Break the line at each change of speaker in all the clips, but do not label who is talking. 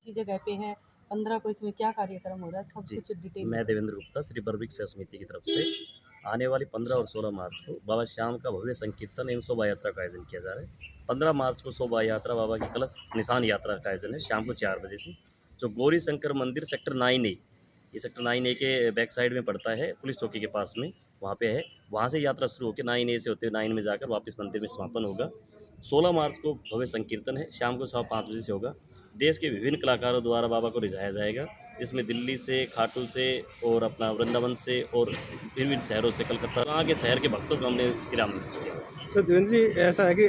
किसी जगह पे है, 15 को इसमें क्या कार्यक्रम हो रहा है, सब
जी,
कुछ डिटेल
मैं
में।
देवेंद्र गुप्ता श्री बर्बिक सेवा समिति की तरफ से आने वाली 15 और 16 मार्च को बाबा श्याम का भव्य संकीर्तन एवं शोभा यात्रा का आयोजन किया जा रहा है। 15 मार्च को शोभा यात्रा बाबा की कलश निशान यात्रा का आयोजन है शाम को 4 बजे से, जो गौरी शंकर मंदिर सेक्टर 9A, ये सेक्टर 9A के बैक साइड में पड़ता है, पुलिस चौकी के पास में, वहाँ पे है। वहाँ से यात्रा शुरू होकर 9A से होते हुए 9 में जाकर वापस मंदिर में समापन होगा। 16 मार्च को भव्य संकीर्तन है, शाम को 5:15 बजे से होगा। देश के विभिन्न कलाकारों द्वारा बाबा को रिझाया जाएगा, जिसमें दिल्ली से, खाटू से और अपना वृंदावन से और विभिन्न शहरों से, कलकत्ता, वहाँ के शहर के भक्तों को हमने इसके लिए आमंत्रित किया।
सर देवेंद्र जी, ऐसा है कि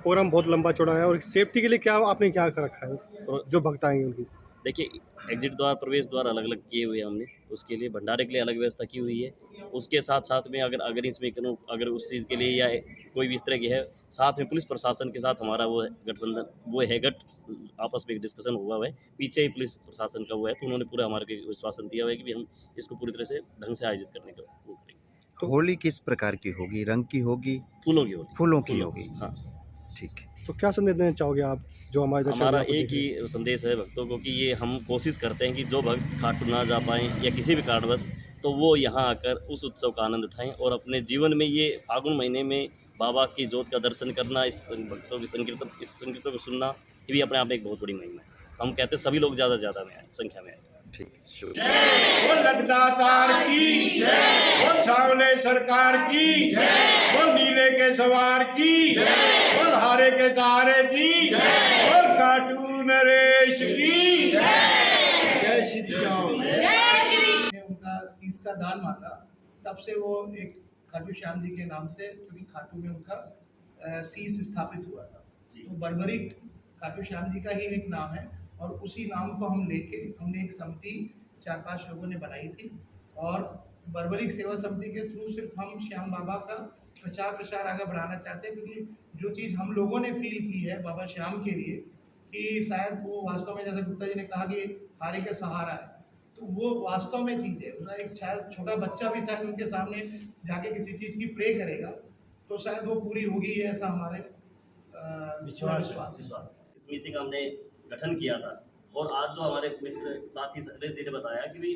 प्रोग्राम बहुत लंबा चौड़ा है और सेफ्टी के लिए क्या आपने क्या कर रखा है
तो
जो भक्त आएंगे उनकी?
देखिए, एग्जिट द्वार, प्रवेश द्वार अलग अलग किए हुए हैं हमने, उसके लिए भंडारे के लिए अलग व्यवस्था की हुई है। उसके साथ साथ में अगर अगर इसमें अगर उस चीज़ के लिए या कोई भी इस तरह की है, साथ में पुलिस प्रशासन के साथ हमारा वो है गठबंधन, वो है गठ आपस में एक डिस्कशन हुआ है, पीछे ही पुलिस प्रशासन का हुआ है, तो उन्होंने पूरा हमारे को विश्वासन दिया हुआ है कि हम इसको पूरी तरह से ढंग से आयोजित करने का वो करेंगे।
तो
होली किस प्रकार की होगी? रंग की होगी?
फूलों की होली।
फूलों की होगी।
हाँ।
ठीक है।
तो क्या संदेश देना चाहोगे आप जो हमारे दर्शक
हमारा
आपको
एक
देख रहे हैं?
ही संदेश है भक्तों को कि ये हम कोशिश करते हैं कि जो भक्त खाटू ना जा पाएँ या किसी भी कारणवश, तो वो यहाँ आकर उस उत्सव का आनंद उठाएँ और अपने जीवन में ये फागुन महीने में बाबा की जोत का दर्शन करना, इस भक्तों की संकीर्तन को सुनना, ये भी अपने आप में एक बहुत बड़ी महिमा है। हम कहते हैं सभी लोग ज़्यादा से ज़्यादा में आएँ, संख्या में आएँ।
ठीक है, शुक्रिया।
वो लगदातार की जय, वो छावले सरकार की जय, वो नीले के सवार की जय, वो हारे के सहारे की जय, वो खाटू नरेश की जय।
जय श्री राम। ने उनका शीश का दान मांगा, तब से वो एक खाटू श्याम जी के नाम से, क्योंकि खाटू में उनका शीश स्थापित हुआ था, तो बर्बरिक खाटू श्याम जी का ही एक नाम है और उसी नाम को हम लेके हमने एक समिति 4-5 लोगों ने बनाई थी और बर्बरिक सेवा समिति के थ्रू सिर्फ हम श्याम बाबा का प्रचार प्रसार आगे बढ़ाना चाहते हैं, क्योंकि जो चीज़ हम लोगों ने फील की है बाबा श्याम के लिए कि शायद वो वास्तव में, जैसे गुप्ता जी ने कहा कि हारे के सहारा है, तो वो वास्तव में चीज़ है। उसका एक शायद छोटा बच्चा भी शायद उनके सामने जाके किसी चीज़ की प्रे करेगा तो शायद वो पूरी होगी, ऐसा हमारे विश्वास है।
समिति का हमने गठन किया था और आज जो हमारे मित्र साथी सदस्य जी ने बताया कि भी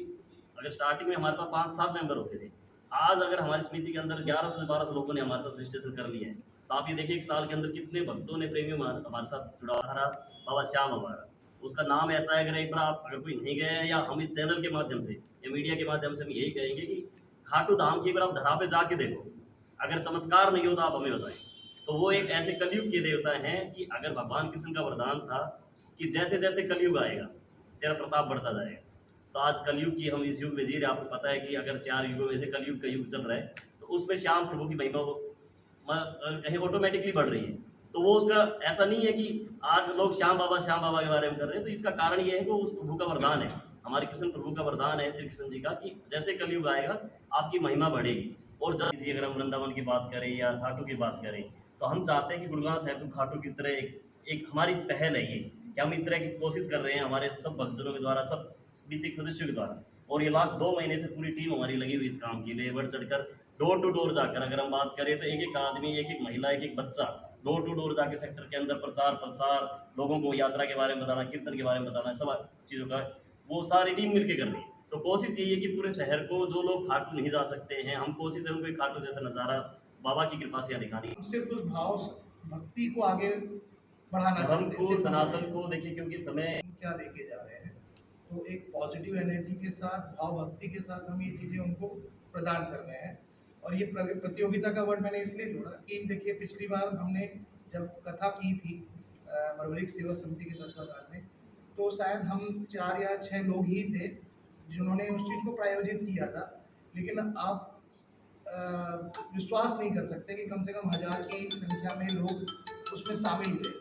अगर स्टार्टिंग में हमारे पास 5-7 मेंबर होते थे, आज अगर हमारी समिति के अंदर 1100 से 1200 लोगों ने हमारे साथ रजिस्ट्रेशन कर लिया है, तो आप ये देखिए एक साल के अंदर कितने भक्तों ने, प्रेमियों हमारे साथ जुड़ा रहा। बाबा श्याम हमारा, उसका नाम ऐसा है, अगर एक बार आप अगर कोई नहीं गए हैं, या हम इस चैनल के माध्यम से या मीडिया के माध्यम से हम यही कहेंगे कि खाटू धाम की एक बार आप धरा पे जाके देखो, अगर चमत्कार नहीं हो तो आप हमें बताएं। तो वो एक ऐसे कलयुग के देवता हैं कि अगर भगवान कृष्ण का वरदान था कि जैसे जैसे कलयुग आएगा तेरा प्रताप बढ़ता जाएगा, तो आज कलयुग की हम इस युग में जी रहे। आपको पता है कि अगर 4 युगों में से कलयुग का युग चल रहा है, तो उसमें श्याम प्रभु की महिमा कहीं ऑटोमेटिकली बढ़ रही है। तो वो उसका ऐसा नहीं है कि आज लोग श्याम बाबा के बारे में कर रहे हैं, तो इसका कारण ये है कि उस प्रभु का वरदान है, हमारे कृष्ण प्रभु का वरदान है, श्री कृष्ण जी का, कि जैसे कलयुग आएगा आपकी महिमा बढ़ेगी। और जब अगर हम वृंदावन की बात करें या खाटू की बात करें, तो हम चाहते हैं कि गुरुग्राम साहिब को खाटू की तरह एक हमारी पहल है ये, कि हम इस तरह की कोशिश कर रहे हैं हमारे सब भक्तजनों के द्वारा, सब समिति के सदस्यों के द्वारा, और ये लास्ट 2 महीने से पूरी टीम हमारी लगी हुई इस काम के लिए, बढ़ चढ़कर डोर टू डोर जाकर, अगर हम बात करें तो एक एक आदमी, एक एक महिला, एक एक बच्चा डोर टू डोर जाके सेक्टर के अंदर प्रचार प्रसार, लोगों को यात्रा के बारे में बताना, कीर्तन के बारे में बताना, सब चीज़ों का वो सारी टीम मिलकर कर रही है। तो कोशिश यही है कि पूरे शहर को, जो लोग खाटू नहीं जा सकते हैं, हम कोशिश है उनको खाटू जैसा नज़ारा बाबा की कृपा से दिखानी।
सिर्फ उस भाव भक्ति को आगे बढ़ाना
धर्म
चाहते
को,
हैं,
सनातन को देखिए, क्योंकि समय
क्या लेके जा रहे हैं, तो एक पॉजिटिव एनर्जी के साथ, भाव भक्ति के साथ हम ये चीज़ें उनको प्रदान कर रहे हैं। और ये प्रतियोगिता का वर्ड मैंने इसलिए जोड़ा कि देखिए, पिछली बार हमने जब कथा की थी बर्बरिक सेवा समिति के तत्वाधान में, तो शायद हम 4 या 6 लोग ही थे जिन्होंने उस चीज़ को प्रायोजित किया था, लेकिन आप विश्वास नहीं कर सकते कि कम से कम 1000 की संख्या में लोग उसमें शामिल हुए।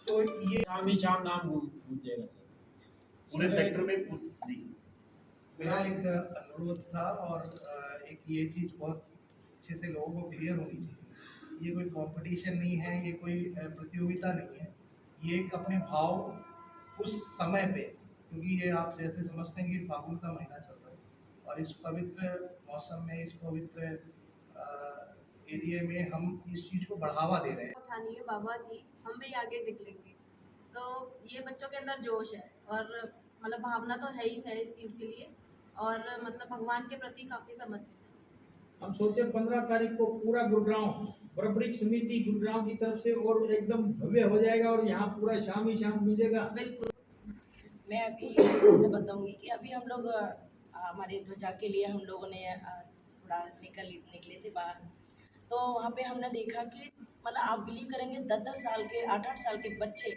तो ये
शाम नाम गूंज जाएगा
पूरे सेक्टर में जी।
मेरा एक अनुरोध था और एक ये चीज़ बहुत अच्छे से लोगों को क्लियर होनी चाहिए, ये कोई कंपटीशन नहीं है, ये कोई प्रतियोगिता नहीं है, ये एक अपने भाव उस समय पे, क्योंकि ये आप जैसे समझते हैं कि फागुन का महीना चल रहा है और इस पवित्र मौसम में, इस पवित्र एरिया में हम इस चीज़ को बढ़ावा दे रहे हैं।
उठानी है बाबा की, हम भी आगे निकलेंगे। तो ये बच्चों के अंदर जोश है और
मतलब भावना तो है ही है इस चीज़ के लिए, और मतलब भगवान के प्रति काफ़ी समर्पित है।
हम सोचे 15 तारीख को पूरा गुरुग्राम बर्बरिक समिति गुरुग्राम की तरफ से और एकदम भव्य हो जाएगा और यहाँ पूरा शाम ही शाम गूंजेगा।
बिल्कुल।
मैं अभी से बताऊंगी कि अभी हम लोग हमारे ध्वजा के लिए हम लोगों ने थोड़ा निकले थे बाहर, तो वहाँ पे हमने देखा कि मतलब आप बिलीव करेंगे 10-10 साल के 8-8 साल के बच्चे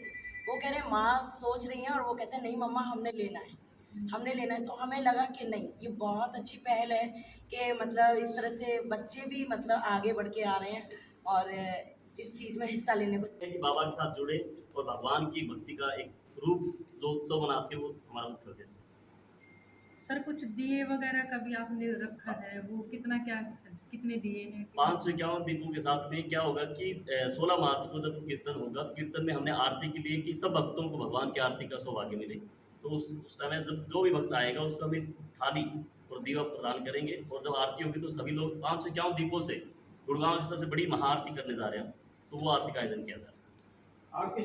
वो कह रहे हैं माँ सोच रही हैं और वो कहते हैं नहीं मम्मा हमने लेना है। तो हमें लगा कि नहीं ये बहुत अच्छी पहल है कि मतलब इस तरह से बच्चे भी मतलब आगे बढ़ के आ रहे हैं और इस चीज़ में हिस्सा लेने को।
कि बाबा के साथ जुड़े और भगवान की भक्ति का एक रूप जो उत्सव मना सके, वो हमारा मुख्य उद्देश्य है।
सर कुछ दिए वगैरह का भी आपने रखा है, वो कितने दिए हैं?
551 दीपों के साथ में क्या होगा कि 16 मार्च को जब कीर्तन होगा तो कीर्तन में हमने आरती के लिए कि सब भक्तों को भगवान की आरती का सौभाग्य मिले, तो उस समय जब जो भी भक्त आएगा उसको हम एक थाली और दीवा प्रदान करेंगे, और जब आरती होगी तो सभी लोग 551 दीपों से गुड़गांव की सबसे बड़ी महाआरती करने जा रहे हैं, तो वो आरती का आयोजन किया जा रहा है।
आपकी